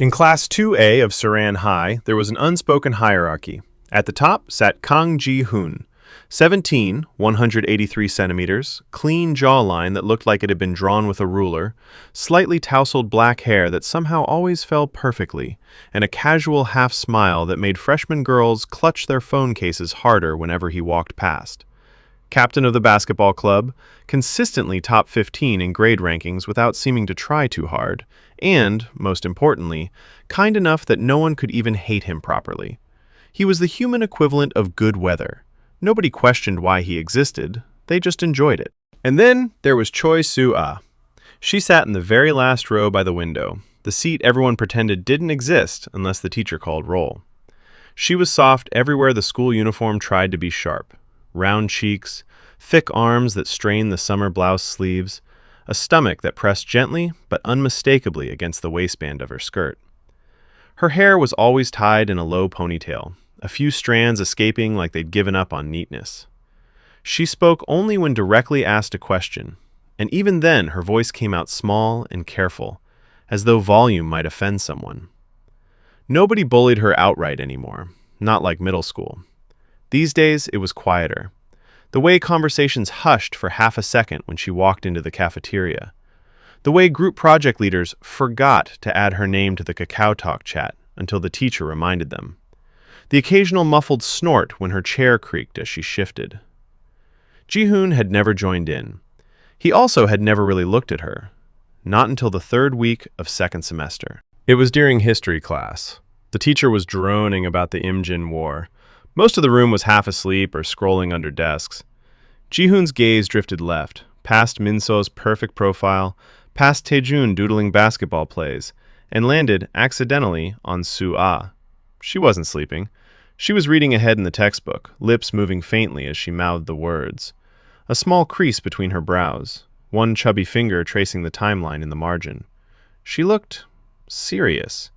In Class 2A of Saran High, there was an unspoken hierarchy. At the top sat Kang Ji-hoon, 17, 183 centimeters, clean jawline that looked like it had been drawn with a ruler, slightly tousled black hair that somehow always fell perfectly, and a casual half-smile that made freshman girls clutch their phone cases harder whenever he walked past. Captain of the basketball club, consistently top 15 in grade rankings without seeming to try too hard, and, most importantly, kind enough that no one could even hate him properly. He was the human equivalent of good weather. Nobody questioned why he existed, they just enjoyed it. And then there was Choi Soo-ah. She sat in the very last row by the window, the seat everyone pretended didn't exist unless the teacher called roll. She was soft everywhere the school uniform tried to be sharp. Round cheeks, thick arms that strained the summer blouse sleeves, a stomach that pressed gently but unmistakably against the waistband of her skirt. Her hair was always tied in a low ponytail, a few strands escaping like they'd given up on neatness. She spoke only when directly asked a question, and even then her voice came out small and careful, as though volume might offend someone. Nobody bullied her outright anymore, not like middle school. These days, it was quieter. The way conversations hushed for half a second when she walked into the cafeteria. The way group project leaders forgot to add her name to the Kakao Talk chat until the teacher reminded them. The occasional muffled snort when her chair creaked as she shifted. Ji-hoon had never joined in. He also had never really looked at her. Not until the third week of second semester. It was during history class. The teacher was droning about the Imjin War. Most of the room was half asleep or scrolling under desks. Ji-hoon's gaze drifted left, past Minso's perfect profile, past Taejun doodling basketball plays, and landed, accidentally, on Soo-ah. She wasn't sleeping. She was reading ahead in the textbook, lips moving faintly as she mouthed the words. A small crease between her brows, one chubby finger tracing the timeline in the margin. She looked serious.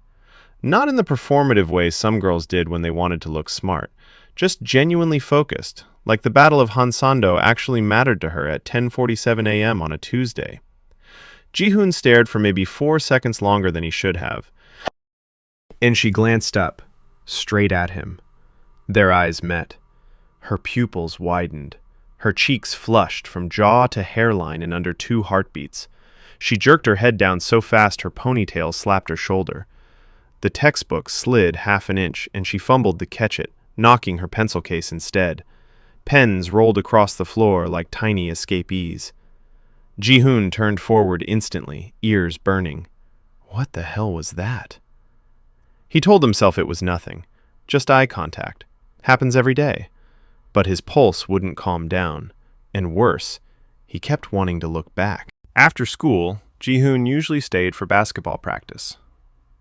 Not in the performative way some girls did when they wanted to look smart, just genuinely focused, like the Battle of Hansando actually mattered to her at 10:47 a.m. on a Tuesday. Ji-hoon stared for maybe 4 seconds longer than he should have, and she glanced up, straight at him. Their eyes met. Her pupils widened. Her cheeks flushed from jaw to hairline in under 2 heartbeats. She jerked her head down so fast her ponytail slapped her shoulder. The textbook slid half an inch, and she fumbled to catch it, knocking her pencil case instead. Pens rolled across the floor like tiny escapees. Ji-hoon turned forward instantly, ears burning. What the hell was that? He told himself it was nothing, just eye contact. Happens every day. But his pulse wouldn't calm down, and worse, he kept wanting to look back. After school, Ji-hoon usually stayed for basketball practice.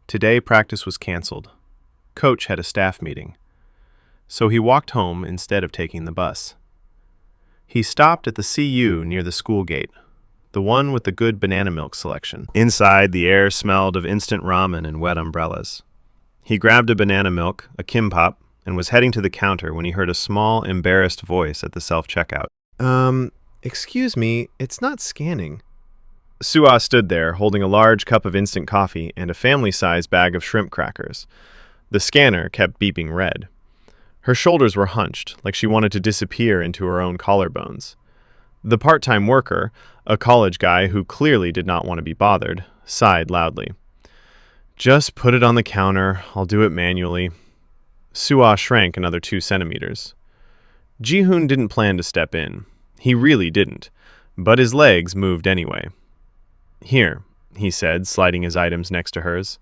Today, practice was canceled. Coach had a staff meeting. So he walked home instead of taking the bus. He stopped at the CU near the school gate, the one with the good banana milk selection. Inside, the air smelled of instant ramen and wet umbrellas. He grabbed a banana milk, a kimbap, and was heading to the counter when he heard a small, embarrassed voice at the self-checkout. Excuse me, it's not scanning. Soo-ah stood there, holding a large cup of instant coffee and a family-sized bag of shrimp crackers. The scanner kept beeping red. Her shoulders were hunched, like she wanted to disappear into her own collarbones. The part-time worker, a college guy who clearly did not want to be bothered, sighed loudly. Just put it on the counter, I'll do it manually. Soo-ah shrank another 2 centimeters. Ji-hoon didn't plan to step in. He really didn't, but his legs moved anyway. Here, he said, sliding his items next to hers.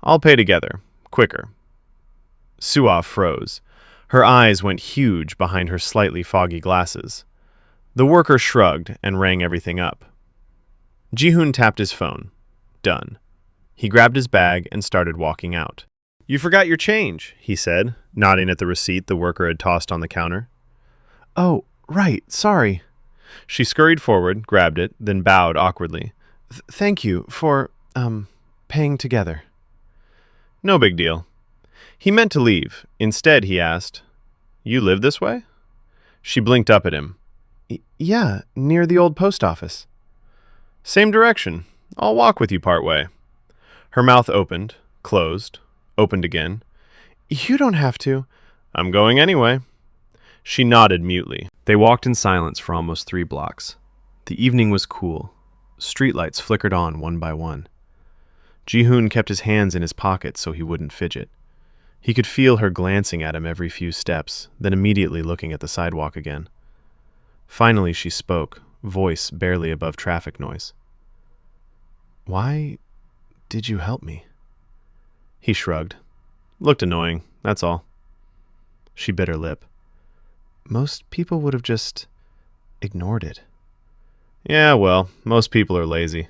I'll pay together. Quicker. Soo-ah froze. Her eyes went huge behind her slightly foggy glasses. The worker shrugged and rang everything up. Ji-hoon tapped his phone. Done. He grabbed his bag and started walking out. You forgot your change, he said, nodding at the receipt the worker had tossed on the counter. Oh, right, sorry. She scurried forward, grabbed it, then bowed awkwardly. Thank you for, paying together. No big deal. He meant to leave. Instead, he asked, You live this way? She blinked up at him. Yeah, near the old post office. Same direction. I'll walk with you part way. Her mouth opened, Closed. Opened again. You don't have to. I'm going anyway. She nodded mutely. They walked in silence for almost 3 blocks. The evening was cool. Streetlights flickered on one by one. Ji-hoon kept his hands in his pockets so he wouldn't fidget. He could feel her glancing at him every few steps, then immediately looking at the sidewalk again. Finally she spoke, voice barely above traffic noise. Why did you help me? He shrugged. Looked annoying, that's all. She bit her lip. Most people would have just ignored it. Yeah, well, most people are lazy.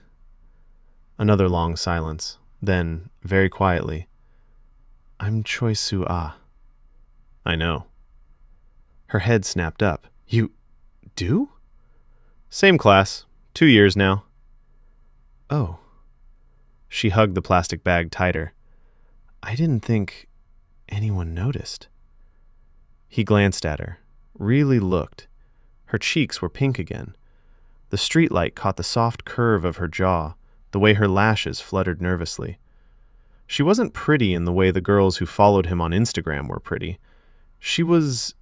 Another long silence. Then, very quietly, I'm Choi Soo-ah. I know. Her head snapped up. You do? Same class. 2 years now. Oh. She hugged the plastic bag tighter. I didn't think anyone noticed. He glanced at her, really looked. Her cheeks were pink again. The streetlight caught the soft curve of her jaw, the way her lashes fluttered nervously. She wasn't pretty in the way the girls who followed him on Instagram were pretty. She was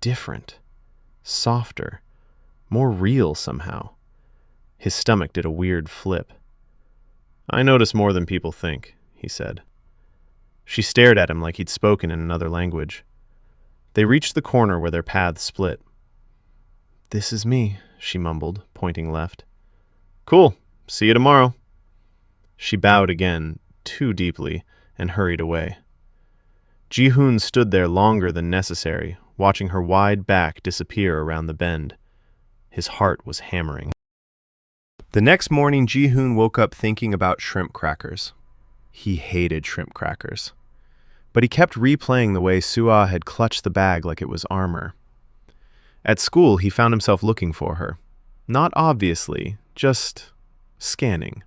different, softer, more real somehow. His stomach did a weird flip. I notice more than people think, he said. She stared at him like he'd spoken in another language. They reached the corner where their paths split. This is me, she mumbled, pointing left. Cool. See you tomorrow. She bowed again, too deeply, and hurried away. Ji-hoon stood there longer than necessary, watching her wide back disappear around the bend. His heart was hammering. The next morning, Ji-hoon woke up thinking about shrimp crackers. He hated shrimp crackers. But he kept replaying the way Soo-ah had clutched the bag like it was armor. At school, he found himself looking for her. Not obviously, just scanning.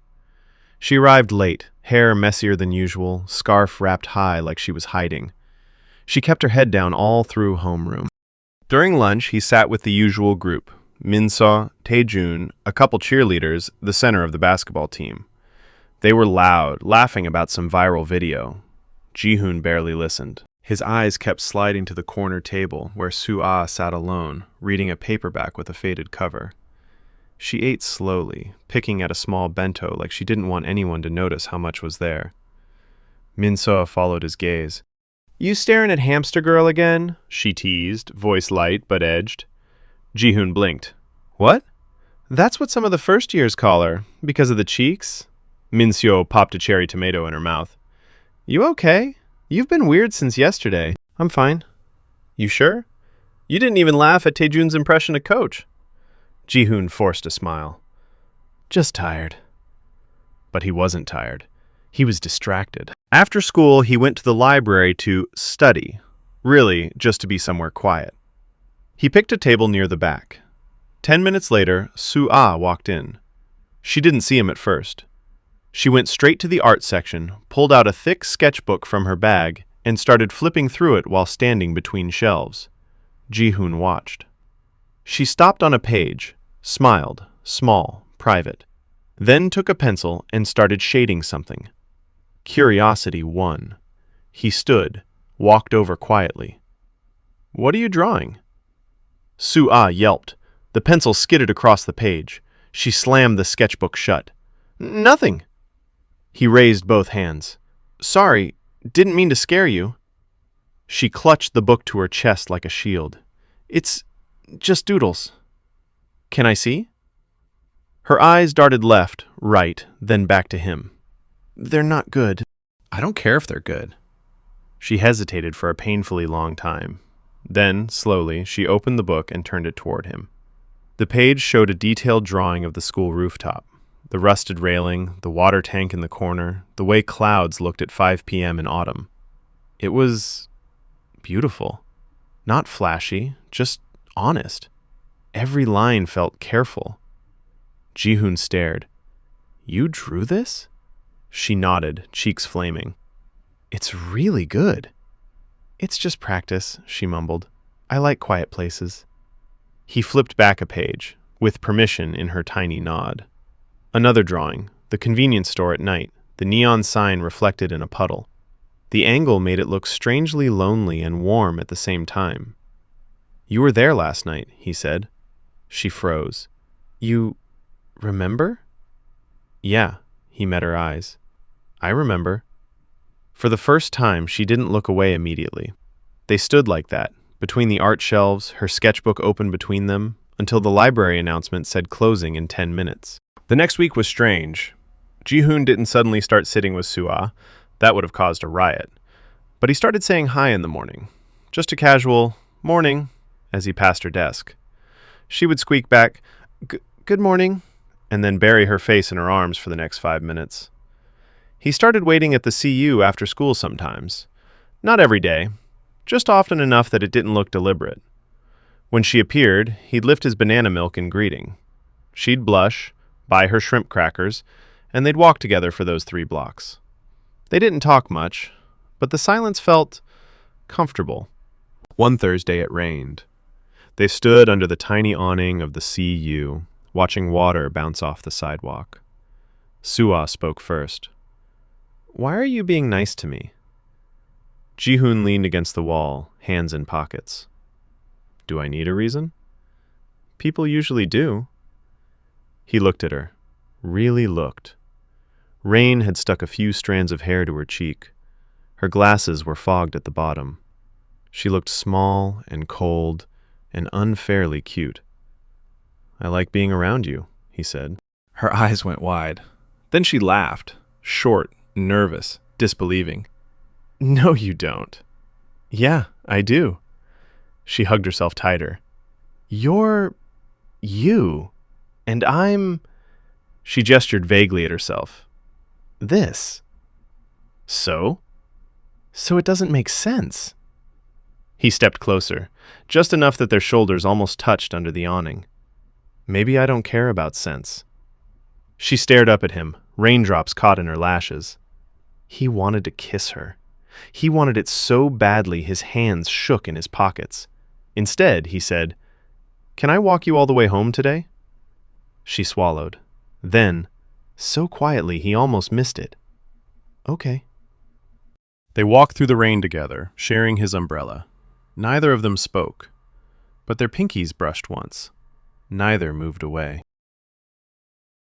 She arrived late, hair messier than usual, scarf wrapped high like she was hiding. She kept her head down all through homeroom. During lunch, he sat with the usual group, Min-seo, Tae-jun, a couple cheerleaders, the center of the basketball team. They were loud, laughing about some viral video. Ji-hoon barely listened. His eyes kept sliding to the corner table where Soo-ah sat alone, reading a paperback with a faded cover. She ate slowly, picking at a small bento like she didn't want anyone to notice how much was there. Min-seo followed his gaze. You staring at Hamster Girl again? She teased, voice light but edged. Ji-hoon blinked. What? That's what some of the first years call her, because of the cheeks? Min-seo popped a cherry tomato in her mouth. You okay? You've been weird since yesterday. I'm fine. You sure? You didn't even laugh at Taejun's impression of Coach. Ji-hoon forced a smile. Just tired. But he wasn't tired. He was distracted. After school, he went to the library to study, really just to be somewhere quiet. He picked a table near the back. 10 minutes later, Soo-ah walked in. She didn't see him at first. She went straight to the art section, pulled out a thick sketchbook from her bag, and started flipping through it while standing between shelves. Ji-hoon watched. She stopped on a page, smiled, small, private, then took a pencil and started shading something. Curiosity won. He stood, walked over quietly. What are you drawing? Soo-ah yelped. The pencil skidded across the page. She slammed the sketchbook shut. Nothing. He raised both hands. Sorry, didn't mean to scare you. She clutched the book to her chest like a shield. It's just doodles. Can I see? Her eyes darted left, right, then back to him. They're not good. I don't care if they're good. She hesitated for a painfully long time. Then, slowly, she opened the book and turned it toward him. The page showed a detailed drawing of the school rooftop. The rusted railing, the water tank in the corner, the way clouds looked at 5 p.m. in autumn. It was beautiful. Not flashy, just honest. Every line felt careful. Ji-hoon stared. You drew this? She nodded, cheeks flaming. It's really good. It's just practice, she mumbled. I like quiet places. He flipped back a page, with permission in her tiny nod. Another drawing, the convenience store at night, the neon sign reflected in a puddle. The angle made it look strangely lonely and warm at the same time. "You were there last night," he said. She froze. "You remember?" "Yeah," he met her eyes. "I remember." For the first time, she didn't look away immediately. They stood like that, between the art shelves, her sketchbook open between them, until the library announcement said closing in 10 minutes. The next week was strange. Ji-hoon didn't suddenly start sitting with Sua. That would have caused a riot. But he started saying hi in the morning. Just a casual, "Morning," as he passed her desk. She would squeak back, "Good morning," and then bury her face in her arms for the next 5 minutes. He started waiting at the CU after school sometimes. Not every day, just often enough that it didn't look deliberate. When she appeared, he'd lift his banana milk in greeting. She'd blush, buy her shrimp crackers, and they'd walk together for those 3 blocks. They didn't talk much, but the silence felt comfortable. One Thursday it rained. They stood under the tiny awning of the CU, watching water bounce off the sidewalk. Sua spoke first. "Why are you being nice to me?" Ji-hoon leaned against the wall, hands in pockets. "Do I need a reason?" "People usually do." He looked at her, really looked. Rain had stuck a few strands of hair to her cheek. Her glasses were fogged at the bottom. She looked small and cold and unfairly cute. "I like being around you," he said. Her eyes went wide. Then she laughed, short, nervous, disbelieving. "No, you don't." "Yeah, I do." She hugged herself tighter. "You're you, and I'm—" She gestured vaguely at herself. "This." "So?" "So it doesn't make sense." He stepped closer, just enough that their shoulders almost touched under the awning. "Maybe I don't care about sense." She stared up at him, raindrops caught in her lashes. He wanted to kiss her. He wanted it so badly his hands shook in his pockets. Instead, he said, "Can I walk you all the way home today?" She swallowed. Then, so quietly he almost missed it, "Okay." They walked through the rain together, sharing his umbrella. Neither of them spoke, but their pinkies brushed once. Neither moved away.